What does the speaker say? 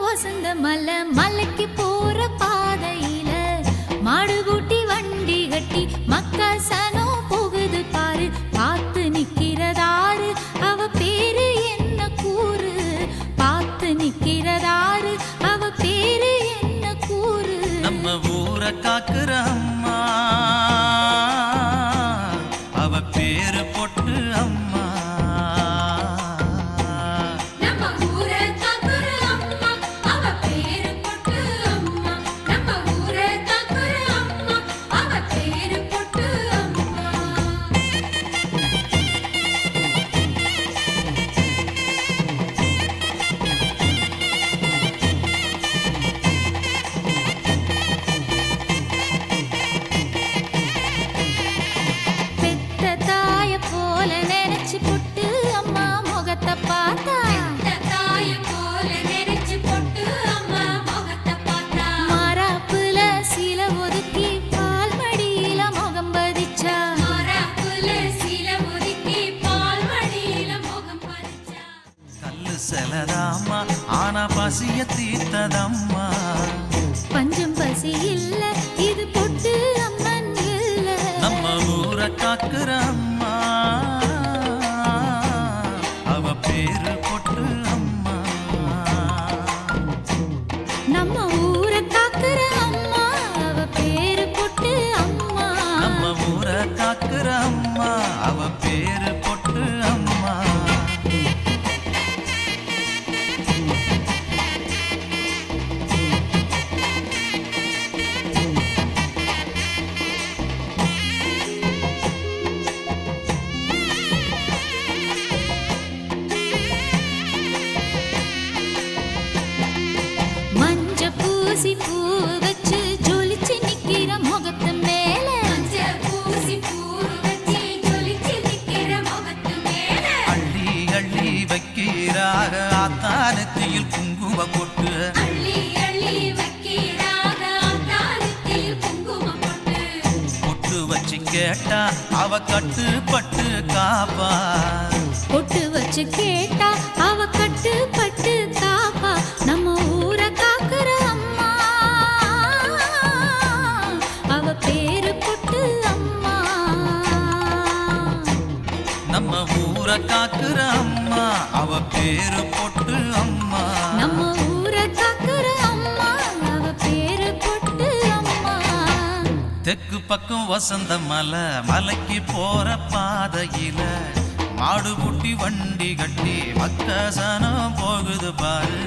வசந்த மலை மலைக்கு போற பாதையில மாடு கூட்டி வண்டி கட்டி மக்கா சனம் போகுது பாரு. பார்த்து நிக்கிறதாரு அவ பேரு என்ன கூறு. பார்த்து நிக்கிறதாரு அவ பேரு என்ன கூறு. நம்ம ஊரை காக்குற அம்மா அவ பேரு பொட்டு அம்மா. செலதாம்மா ஆனா பசிய தீர்த்ததம்மா. பஞ்சம் பசி இல்ல இது பொட்டு அம்மன் இல்ல. நம்ம ஊரை காக்குற அம்மா அவ பேரு பொட்டு அம்மா. நம்ம ஊரை காக்குற அம்மா அவ பேரு பொட்டு அம்மா. நம்ம ஊரை காக்குற அம்மா அவ பேரு பொட்டு அம்மா. பூ வச்சு ஜொலிச்சு நிக்கிற முகத்து மேல. அள்ளி அள்ளி வைக்கிறாக ஆத்தானத்தில் குங்கும பொட்டு. பொட்டு வச்சு கேட்டா அவ கட்டு பட்டு காப்பா. பொட்டு வச்சு கேட்டா அவ கட்டு பட்டு காப்பா. நம்ம ஊரை காக்குற அம்மா அவ பேரு பொட்டு அம்மா. நம்ம ஊரை காக்குற அம்மா அவ பேரு பொட்டு அம்மா. நம்ம ஊரை காக்குற அம்மா அவ பேரு பொட்டு அம்மா. தெற்கு பக்கம் வசந்த மலை மலைக்கு போற பாதையில மாடு குட்டி வண்டி கட்டி மக்கசனம் போகுது பாரு.